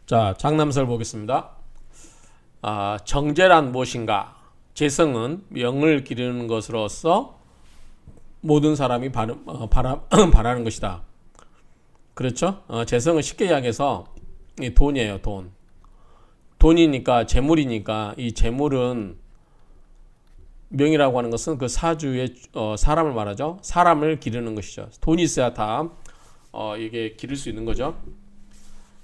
자, 장남설 보겠습니다. 정제란 무엇인가? 재성은 명을 기르는 것으로서 모든 사람이 바라는 것이다. 그렇죠? 재성은 쉽게 이야기해서 이 돈이에요, 돈. 돈이니까, 재물이니까, 이 재물은 명이라고 하는 것은 그 사주의 사람을 말하죠. 사람을 기르는 것이죠. 돈이 있어야 다 이게 기를 수 있는 거죠.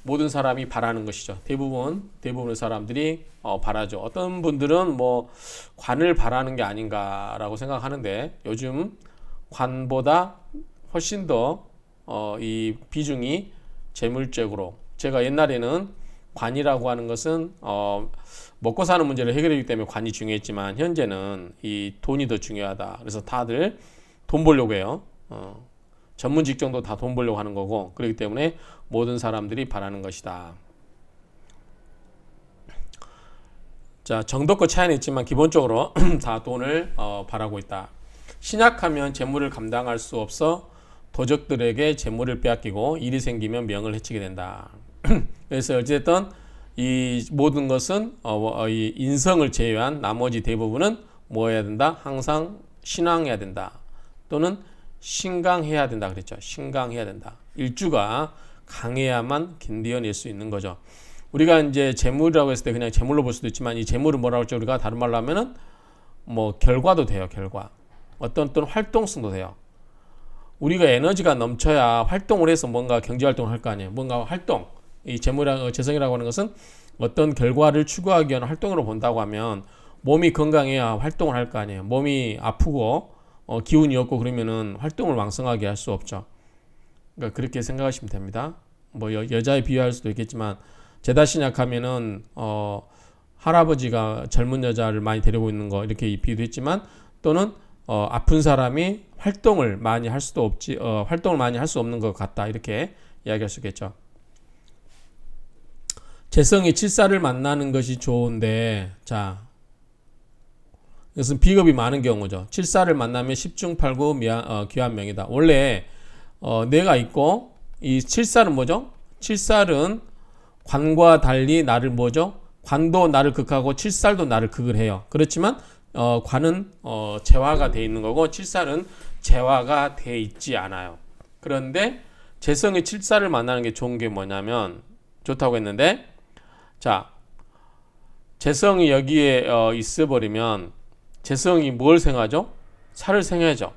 모든 사람이 바라는 것이죠. 대부분의 사람들이 바라죠. 어떤 분들은 뭐 관을 바라는 게 아닌가라고 생각하는데 요즘 관보다 훨씬 더 이 비중이 재물적으로, 제가 옛날에는 관이라고 하는 것은 먹고 사는 문제를 해결하기 때문에 관이 중요했지만 현재는 이 돈이 더 중요하다. 그래서 다들 돈 벌려고 해요. 전문 직종도 다 돈 벌려고 하는 거고, 그렇기 때문에 모든 사람들이 바라는 것이다. 자, 정도껏 차이는 있지만 기본적으로 다 돈을 바라고 있다. 신약하면 재물을 감당할 수 없어 도적들에게 재물을 빼앗기고 일이 생기면 명을 해치게 된다. 그래서 어쨌든 이 모든 것은 이 인성을 제외한 나머지 대부분은 뭐 해야 된다? 항상 신앙해야 된다. 또는 신강해야 된다 그랬죠. 신강해야 된다. 일주가 강해야만 견뎌낼 수 있는 거죠. 우리가 이제 재물이라고 했을 때 그냥 재물로 볼 수도 있지만 이 재물은 뭐라고 했죠? 우리가 다른 말로 하면은 뭐 결과도 돼요. 결과. 어떤 활동성도 돼요. 우리가 에너지가 넘쳐야 활동을 해서 뭔가 경제 활동을 할 거 아니에요. 뭔가 활동. 이 재성이라고 하는 것은 어떤 결과를 추구하기 위한 활동으로 본다고 하면 몸이 건강해야 활동을 할 거 아니에요. 몸이 아프고 기운이 없고 그러면은 활동을 왕성하게 할 수 없죠. 그러니까 그렇게 생각하시면 됩니다. 뭐 여자에 비유할 수도 있겠지만 제다 신약하면은 할아버지가 젊은 여자를 많이 데리고 있는 거 이렇게 비유도 했지만 또는 아픈 사람이 활동을 많이 할 수도 없지 활동을 많이 할 수 없는 것 같다 이렇게 이야기할 수 있겠죠. 재성이 칠사를 만나는 것이 좋은데, 자, 이것은 비겁이 많은 경우죠. 칠사를 만나면 십중팔구 귀한명이다. 원래 내가 있고 이 칠살은 뭐죠? 칠살은 관과 달리 나를 뭐죠? 관도 나를 극하고 칠살도 나를 극을 해요. 그렇지만 관은 재화가 돼 있는 거고 칠살은 재화가 돼 있지 않아요. 그런데 재성이 칠살을 만나는 게 좋은 게 뭐냐면 좋다고 했는데, 자, 재성이 여기에 있어버리면 재성이 뭘 생하죠? 살을 생하죠.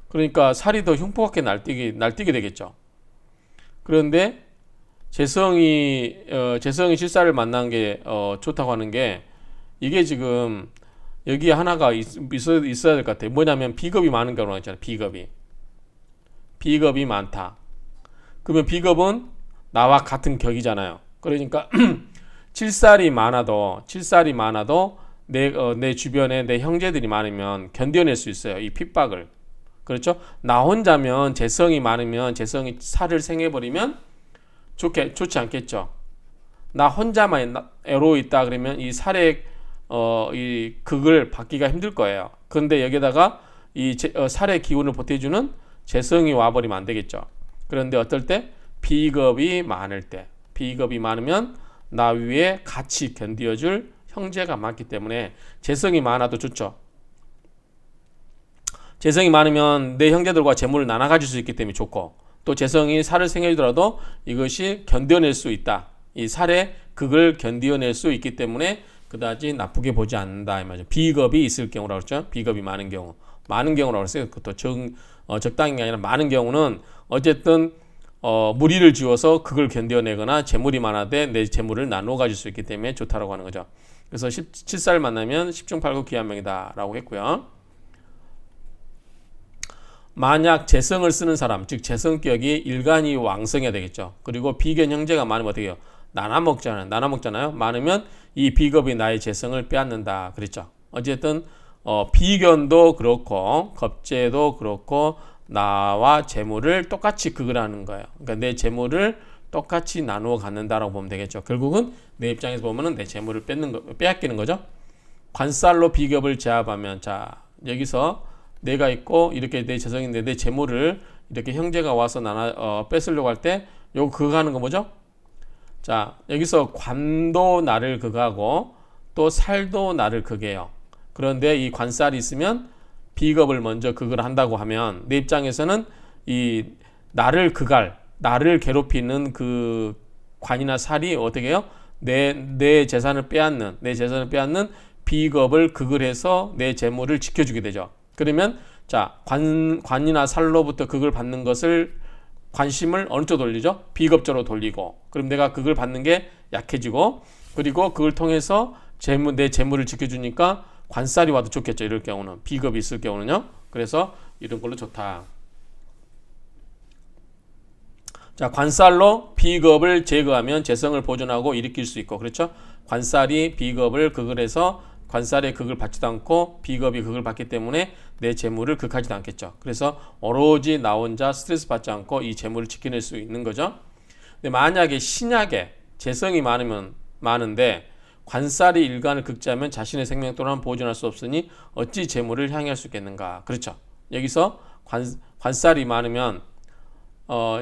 그러니까 살이 더 흉포같게 날뛰게 되겠죠. 그런데 재성이 칠살을 만난 게 좋다고 하는 게 이게 지금 여기에 하나가 있어야 될 것 같아요. 뭐냐면 비겁이 많은 경우가 있잖아요. 비겁이 많다. 그러면 비겁은 나와 같은 격이잖아요. 그러니까 칠살이 많아도 내 주변에 내 형제들이 많으면 견뎌낼 수 있어요. 이 핍박을. 그렇죠? 나 혼자면 재성이 많으면 재성이 살을 생해버리면 좋지 않겠죠. 나 혼자만 애로 있다 그러면 이 살의 이 극을 받기가 힘들 거예요. 그런데 여기다가 이 살의 기운을 보태주는 재성이 와버리면 안 되겠죠. 그런데 어떨 때 비겁이 많으면 나 위에 같이 견디어줄 형제가 많기 때문에 재성이 많아도 좋죠. 재성이 많으면 내 형제들과 재물을 나눠 가질 수 있기 때문에 좋고, 또 재성이 살을 생해주더라도 이것이 견뎌낼 수 있다. 이 살의 극을 견뎌낼 수 있기 때문에 그다지 나쁘게 보지 않는다 이 말이죠. 비겁이 있을 경우라고 그랬죠. 비겁이 많은 경우라고 했어요. 그것도 적당한 게 아니라 많은 경우는 어쨌든 무리를 지어서 극을 견뎌내거나 재물이 많아도 내 재물을 나누어 가질 수 있기 때문에 좋다라고 하는 거죠. 그래서 17살 만나면 10중팔구 귀한명이다 라고 했고요. 만약 재성을 쓰는 사람, 즉 재성격이 일간이 왕성해야 되겠죠. 그리고 비견 형제가 많으면 어떻게 해요? 나눠 먹잖아요. 많으면 이 비겁이 나의 재성을 빼앗는다 그랬죠. 어쨌든 비견도 그렇고 겁재도 그렇고 나와 재물을 똑같이 극을 하는 거예요. 그러니까 내 재물을 똑같이 나누어 갖는다라고 보면 되겠죠. 결국은 내 입장에서 보면은 내 재물을 빼앗기는 거죠. 관살로 비겁을 제압하면, 자, 여기서 내가 있고 이렇게 내 재성인데 내 재물을 이렇게 형제가 와서 뺏으려고 할 때 요거 그거 하는 거 뭐죠? 자, 여기서 관도 나를 극하고 또 살도 나를 극해요. 그런데 이 관살이 있으면 비겁을 먼저 극을 한다고 하면 내 입장에서는 이 나를 극할, 나를 괴롭히는 그 관이나 살이 어떻게 해요? 내 재산을 빼앗는 비겁을 극을 해서 내 재물을 지켜주게 되죠. 그러면 자, 관이나 살로부터 극을 받는 것을 관심을 어느 쪽 돌리죠? 비겁적으로 돌리고, 그럼 내가 그걸 받는 게 약해지고, 그리고 그걸 통해서 내 재물을 지켜주니까 관살이 와도 좋겠죠. 이럴 경우는, 비겁이 있을 경우는요. 그래서 이런 걸로 좋다. 자, 관살로 비겁을 제거하면 재성을 보존하고 일으킬 수 있고, 그렇죠? 관살이 비겁을 극을 해서 관살의 극을 받지도 않고 비겁이 극을 받기 때문에 내 재물을 극하지도 않겠죠. 그래서 오로지 나 혼자 스트레스 받지 않고 이 재물을 지켜낼 수 있는 거죠. 근데 만약에 신약에 재성이 많은데 관살이 일간을 극지하면 자신의 생명 또한 보존할 수 없으니 어찌 재물을 향유할 수 있겠는가. 그렇죠. 여기서 관살이 많으면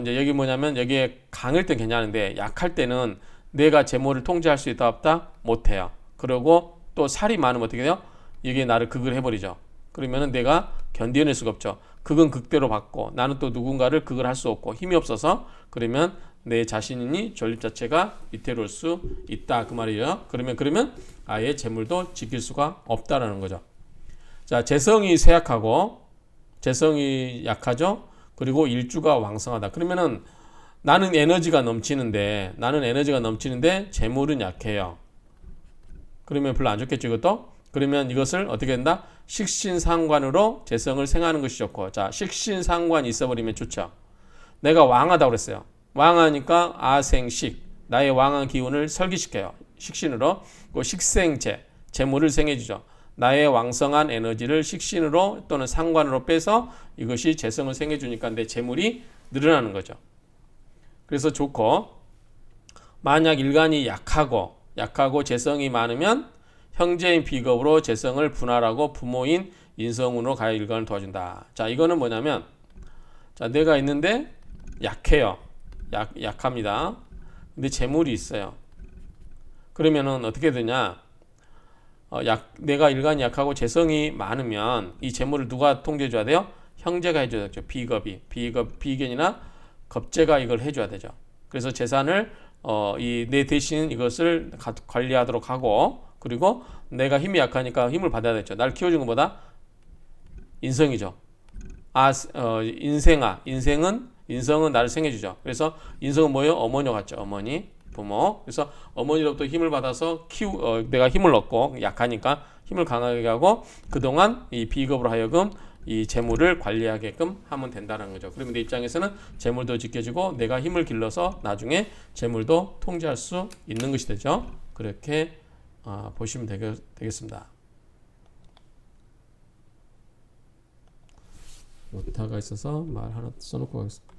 이제 여기 뭐냐면 여기에 강할 땐 괜찮은데 약할 때는 내가 재물을 통제할 수 있다 없다 못해요. 그리고 또 살이 많으면 어떻게 돼요? 이게 나를 극을 해버리죠. 그러면은 내가 견뎌낼 수가 없죠. 극은 극대로 받고 나는 또 누군가를 극을 할 수 없고 힘이 없어서 그러면 내 자신이 존립 자체가 위태로울 수 있다 그 말이에요. 그러면 아예 재물도 지킬 수가 없다라는 거죠. 자, 재성이 쇠약하고 재성이 약하죠. 그리고 일주가 왕성하다. 그러면은 나는 에너지가 넘치는데 재물은 약해요. 그러면 별로 안 좋겠죠, 이것도? 그러면 이것을 어떻게 된다? 식신상관으로 재성을 생하는 것이 좋고, 자, 식신상관이 있어버리면 좋죠. 내가 왕하다고 그랬어요. 왕하니까 아생식, 나의 왕한 기운을 설기시켜요. 식신으로. 그 식생재, 재물을 생해주죠. 나의 왕성한 에너지를 식신으로 또는 상관으로 빼서 이것이 재성을 생해주니까 내 재물이 늘어나는 거죠. 그래서 좋고, 만약 일간이 약하고 재성이 많으면 형제인 비겁으로 재성을 분할하고 부모인 인성운으로 가야 일간을 도와준다. 자, 이거는 뭐냐면, 자, 내가 있는데 약해요. 약합니다. 근데 재물이 있어요. 그러면은 어떻게 되냐? 내가 일간이 약하고 재성이 많으면 이 재물을 누가 통제해줘야 돼요? 형제가 해줘야 되죠. 비견이나 겁제가 이걸 해줘야 되죠. 그래서 재산을 내 대신 이것을 관리하도록 하고, 그리고 내가 힘이 약하니까 힘을 받아야 되죠. 날 키워준 것보다 인성이죠. 인성은 나를 생해주죠. 그래서 인성은 뭐예요? 어머니와 같죠. 어머니, 부모. 그래서 어머니로부터 힘을 받아서 내가 힘을 얻고 약하니까 힘을 강하게 하고 그동안 이 비겁으로 하여금 이 재물을 관리하게끔 하면 된다는 거죠. 그러면 내 입장에서는 재물도 지켜주고 내가 힘을 길러서 나중에 재물도 통제할 수 있는 것이 되죠. 그렇게 보시면 되겠습니다. 노타가 있어서 말 하나 써놓고 가겠습니다.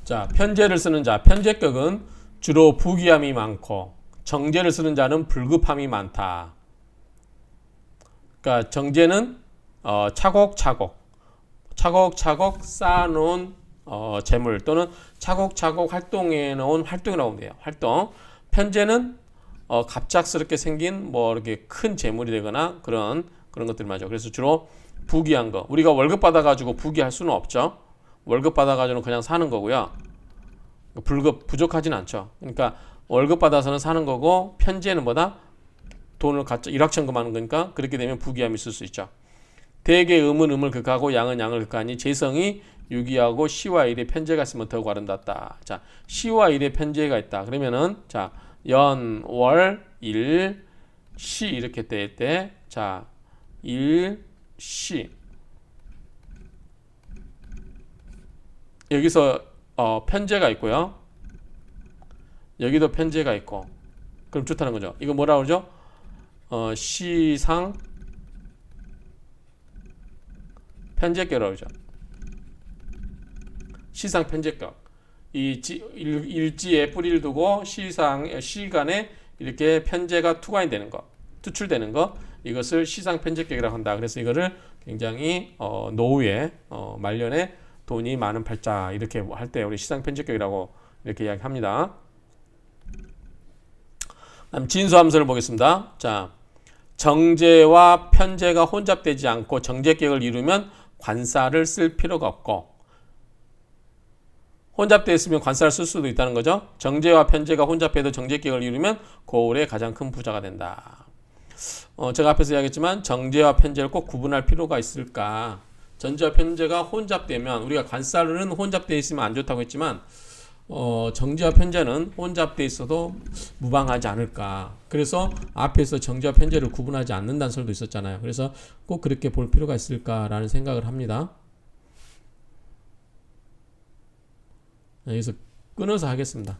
자, 편제를 쓰는 자, 편제격은 주로 부귀함이 많고 정제를 쓰는 자는 불급함이 많다. 그러니까 정제는 차곡차곡 쌓아놓은 재물 또는 차곡차곡 활동해놓은 활동이라고 돼요. 활동. 편제는 갑작스럽게 생긴 뭐 이렇게 큰 재물이 되거나 그런 것들 말이죠. 그래서 주로 부귀한 거. 우리가 월급 받아가지고 부귀할 수는 없죠. 월급 받아가지고는 그냥 사는 거고요. 부족하진 않죠. 그러니까 월급 받아서는 사는 거고 편제는 뭐다? 돈을 일확천금하는 거니까 그렇게 되면 부귀함이 있을 수 있죠. 대개 음을 극하고 양은 양을 극하니 재성이 유기하고 시와 일에 편제가 있으면 더욱 아름답다. 자, 시와 일에 편제가 있다. 그러면은 자, 연, 월, 일, 시 이렇게 될 때 자, 일, 시 여기서 편제가 있고요. 여기도 편제가 있고. 그럼 좋다는 거죠. 이거 뭐라 그러죠? 시상 편제격이라고 그러죠. 시상 편제격. 일지에 뿌리를 두고 시간에 이렇게 편제가 투과되는 것, 투출되는 것, 이것을 시상 편제격이라고 한다. 그래서 이거를 굉장히 노후에 말년에 돈이 많은 팔자 이렇게 할 때 우리 시상 편제격이라고 이렇게 이야기합니다. 다음 진수함수를 보겠습니다. 자, 정제와 편제가 혼잡되지 않고 정제격을 이루면 관사를 쓸 필요가 없고, 혼잡되어 있으면 관사를 쓸 수도 있다는 거죠. 정제와 편제가 혼잡해도 정제격을 이루면 고을의 가장 큰 부자가 된다. 제가 앞에서 이야기했지만 정제와 편제를 꼭 구분할 필요가 있을까? 정제와 편제가 혼잡되면, 우리가 관사는 혼잡되어 있으면 안 좋다고 했지만 정제와 편제는 혼잡되어 있어도 무방하지 않을까. 그래서 앞에서 정제와 편제를 구분하지 않는다는 설도 있었잖아요. 그래서 꼭 그렇게 볼 필요가 있을까라는 생각을 합니다. 여기서 끊어서 하겠습니다.